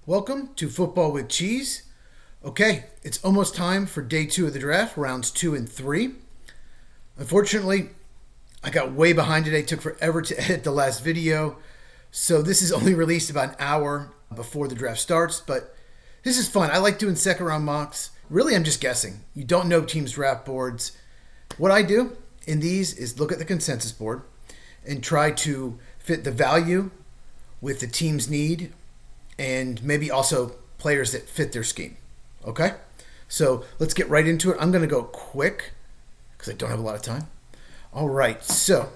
Welcome to Football with Cheese. Okay, it's almost time for day 2 of the draft, rounds 2 and 3. Unfortunately, I got way behind today. It took forever to edit the last video. So this is only released about an hour before the draft starts, but this is fun. I like doing second round mocks. Really, I'm just guessing. You don't know teams' draft boards. What I do in these is look at the consensus board and try to fit the value with the team's need and maybe also players that fit their scheme. Okay? So let's get right into it. I'm going to go quick because I don't have a lot of time. All right, so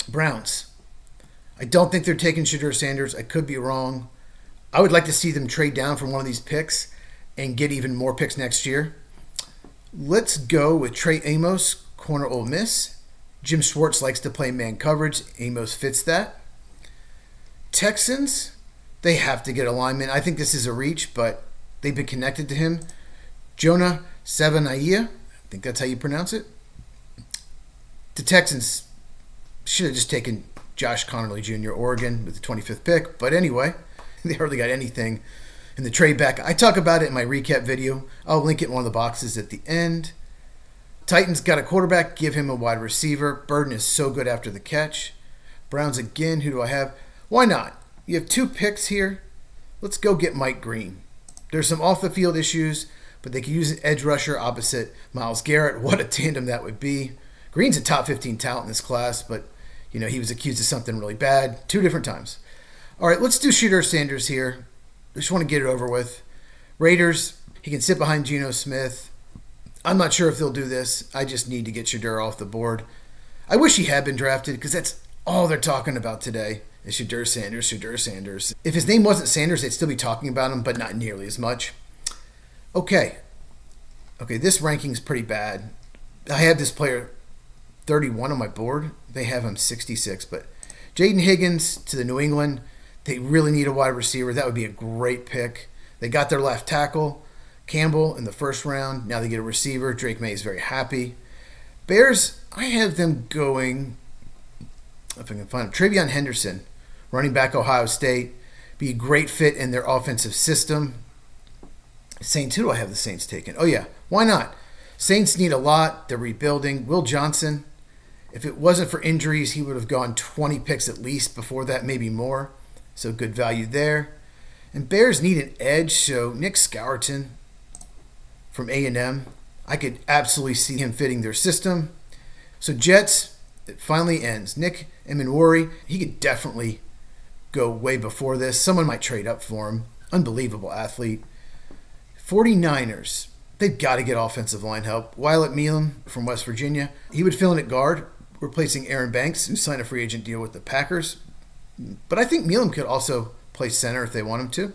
Browns. I don't think they're taking Shedeur Sanders. I could be wrong. I would like to see them trade down from one of these picks and get even more picks next year. Let's go with Trey Amos, corner Ole Miss. Jim Schwartz likes to play man coverage. Amos fits that. Texans, they have to get a lineman. I think this is a reach, but they've been connected to him. Jonah Savanaia, I think that's how you pronounce it. The Texans should have just taken Josh Connerly Jr., Oregon, with the 25th pick. But anyway, they hardly got anything in the trade back. I talk about it in my recap video. I'll link it in one of the boxes at the end. Titans got a quarterback. Give him a wide receiver. Burden is so good after the catch. Browns again. Who do I have? Why not? You have 2 picks here. Let's go get Mike Green. There's some off-the-field issues, but they could use an edge rusher opposite Myles Garrett. What a tandem that would be. Green's a top 15 talent in this class, but he was accused of something really bad 2 different times. All right, let's do Shedeur Sanders here. I just want to get it over with. Raiders, he can sit behind Geno Smith. I'm not sure if they'll do this. I just need to get Shedeur off the board. I wish he had been drafted because that's all they're talking about today is Shedeur Sanders, Shedeur Sanders. If his name wasn't Sanders, they'd still be talking about him, but not nearly as much. Okay, this ranking's pretty bad. I have this player 31 on my board. They have him 66, but Jaden Higgins to the New England. They really need a wide receiver. That would be a great pick. They got their left tackle, Campbell, in the first round. Now they get a receiver. Drake May is very happy. Bears, I have them going, if I can find him, Travion Henderson, running back Ohio State. Be a great fit in their offensive system. Saints, who do I have the Saints taking? Oh yeah, why not? Saints need a lot. They're rebuilding. Will Johnson, if it wasn't for injuries, he would have gone 20 picks at least before that, maybe more. So good value there. And Bears need an edge, so Nick Scourton from A&M. I could absolutely see him fitting their system. So Jets, it finally ends. Nick Emenwari, he could definitely go way before this. Someone might trade up for him. Unbelievable athlete. 49ers, they've got to get offensive line help. Wyatt Meelam from West Virginia, he would fill in at guard, replacing Aaron Banks, who signed a free agent deal with the Packers. But I think Meelam could also play center if they want him to.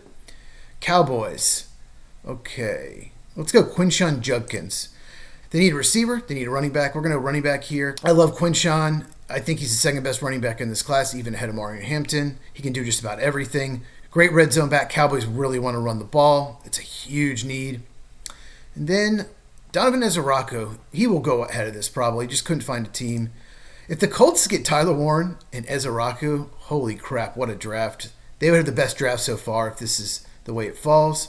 Cowboys, okay, let's go Quinshon Judkins. They need a receiver. They need a running back. We're going to running back here. I love Quinshon. I think he's the second best running back in this class, even ahead of Mario Hampton. He can do just about everything. Great red zone back. Cowboys really want to run the ball. It's a huge need. And then Donovan Ezerako, he will go ahead of this probably. Just couldn't find a team. If the Colts get Tyler Warren and Ezerako, holy crap, what a draft. They would have the best draft so far if this is the way it falls.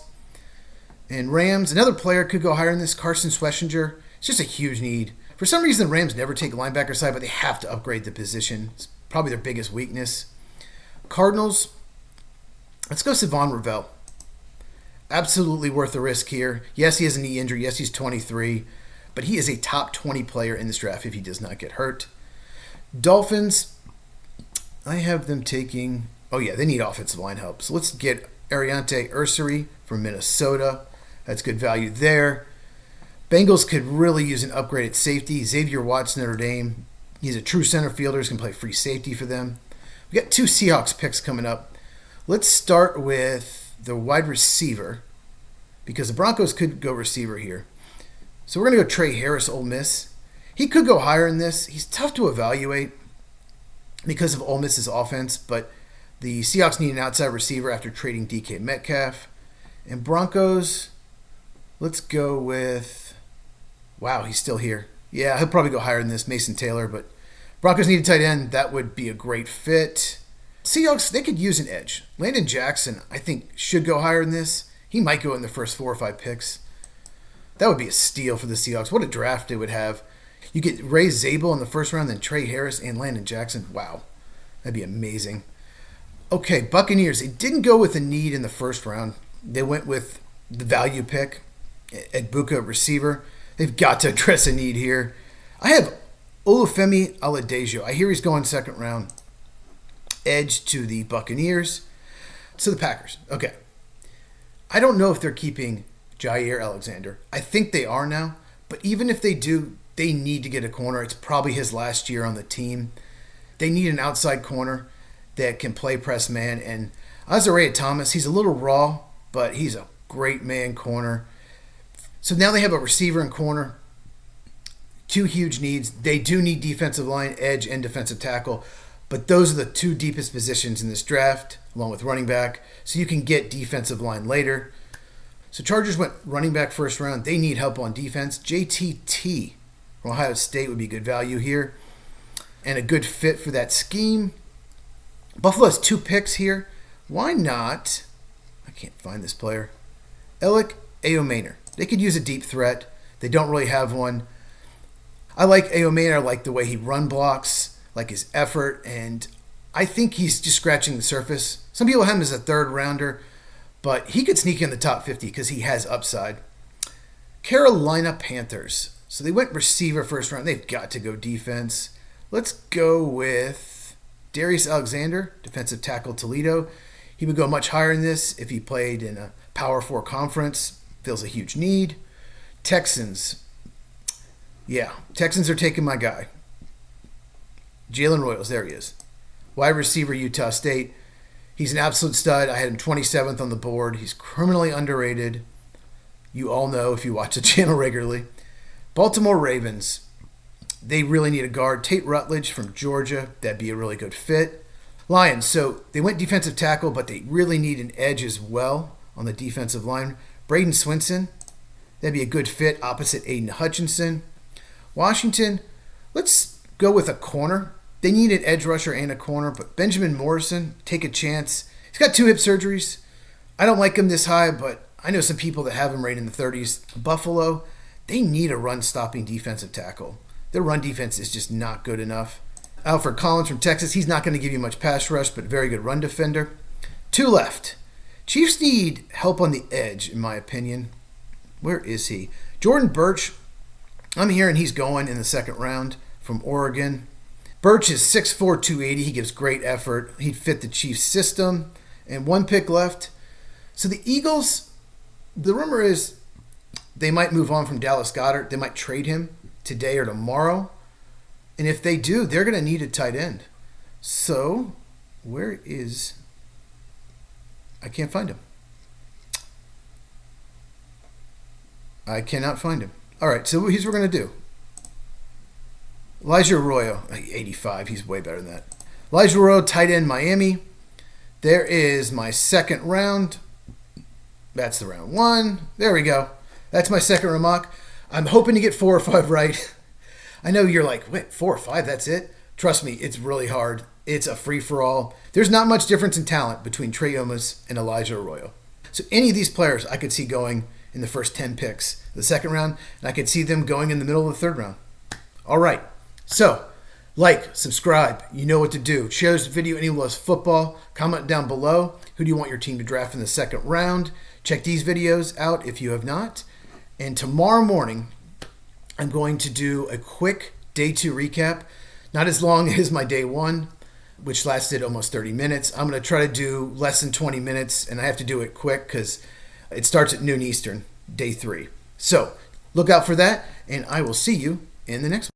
And Rams, another player could go higher in this, Carson Schlesinger. It's just a huge need. For some reason, the Rams never take linebacker side, but they have to upgrade the position. It's probably their biggest weakness. Cardinals, let's go Savon Ravel. Absolutely worth the risk here. Yes, he has a knee injury. Yes, he's 23. But he is a top 20 player in this draft if he does not get hurt. Dolphins, I have them taking, they need offensive line help. So let's get Ariante Ursary from Minnesota. That's good value there. Bengals could really use an upgrade at safety. Xavier Watts, Notre Dame. He's a true center fielder. He can play free safety for them. We got 2 Seahawks picks coming up. Let's start with the wide receiver because the Broncos could go receiver here. So we're going to go Trey Harris, Ole Miss. He could go higher in this. He's tough to evaluate because of Ole Miss's offense, but the Seahawks need an outside receiver after trading DK Metcalf. And Broncos, let's go with, he's still here. Yeah, he'll probably go higher than this, Mason Taylor, but Broncos need a tight end. That would be a great fit. Seahawks, they could use an edge. Landon Jackson, I think, should go higher than this. He might go in the first 4 or 5 picks. That would be a steal for the Seahawks. What a draft they would have. You get Ray Zabel in the first round, then Trey Harris and Landon Jackson. Wow, that'd be amazing. Okay, Buccaneers, they didn't go with a need in the first round. They went with the value pick, Egbuka receiver. They've got to address a need here. I have Olufemi Aladejo. I hear he's going second round. Edge to the Buccaneers. So the Packers. Okay. I don't know if they're keeping Jair Alexander. I think they are now. But even if they do, they need to get a corner. It's probably his last year on the team. They need an outside corner that can play press man. And Azariah Thomas, he's a little raw, but he's a great man corner. So now they have a receiver and corner. 2 huge needs. They do need defensive line, edge, and defensive tackle. But those are the 2 deepest positions in this draft, along with running back. So you can get defensive line later. So Chargers went running back first round. They need help on defense. JTT from Ohio State would be good value here and a good fit for that scheme. Buffalo has 2 picks here. Why not? I can't find this player. Alec Ayomaner. They could use a deep threat. They don't really have one. I like Ayomaner. I like the way he run blocks, like his effort, and I think he's just scratching the surface. Some people have him as a 3rd rounder, but he could sneak in the top 50 because he has upside. Carolina Panthers. So they went receiver first round. They've got to go defense. Let's go with Darius Alexander, defensive tackle Toledo. He would go much higher in this if he played in a Power 4 conference. Feels a huge need. Texans. Yeah, Texans are taking my guy. Jalen Royals, there he is. Wide receiver, Utah State. He's an absolute stud. I had him 27th on the board. He's criminally underrated. You all know if you watch the channel regularly. Baltimore Ravens. They really need a guard. Tate Rutledge from Georgia. That'd be a really good fit. Lions. So they went defensive tackle, but they really need an edge as well on the defensive line. Braden Swinson. That'd be a good fit opposite Aiden Hutchinson. Washington. Let's go with a corner. They need an edge rusher and a corner, but Benjamin Morrison, take a chance. He's got 2 hip surgeries. I don't like him this high, but I know some people that have him right in the 30s. Buffalo, they need a run-stopping defensive tackle. Their run defense is just not good enough. Alfred Collins from Texas, he's not going to give you much pass rush, but very good run defender. 2 left. Chiefs need help on the edge, in my opinion. Where is he? Jordan Birch, I'm hearing he's going in the 2nd round from Oregon. Birch is 6'4", 280. He gives great effort. He'd fit the Chiefs system. And 1 pick left. So the Eagles, the rumor is they might move on from Dallas Goedert. They might trade him today or tomorrow. And if they do, they're going to need a tight end. So where is... I can't find him. I cannot find him. All right, so here's what we're going to do. Elijah Arroyo, 85. He's way better than that. Elijah Arroyo, tight end, Miami. There is my 2nd round. That's the round 1. There we go. That's my 2nd round mock. I'm hoping to get 4 or 5 right. I know you're like, wait, 4 or 5, that's it? Trust me, it's really hard. It's a free-for-all. There's not much difference in talent between Trey Omas and Elijah Arroyo. So any of these players I could see going in the first 10 picks of the 2nd round, and I could see them going in the middle of the 3rd round. All right. So, like, subscribe. You know what to do. Share this video. Anyone loves football. Comment down below. Who do you want your team to draft in the 2nd round? Check these videos out if you have not. And tomorrow morning, I'm going to do a quick day 2 recap. Not as long as my day 1, which lasted almost 30 minutes. I'm going to try to do less than 20 minutes, and I have to do it quick because it starts at noon Eastern, day 3. So, look out for that, and I will see you in the next one.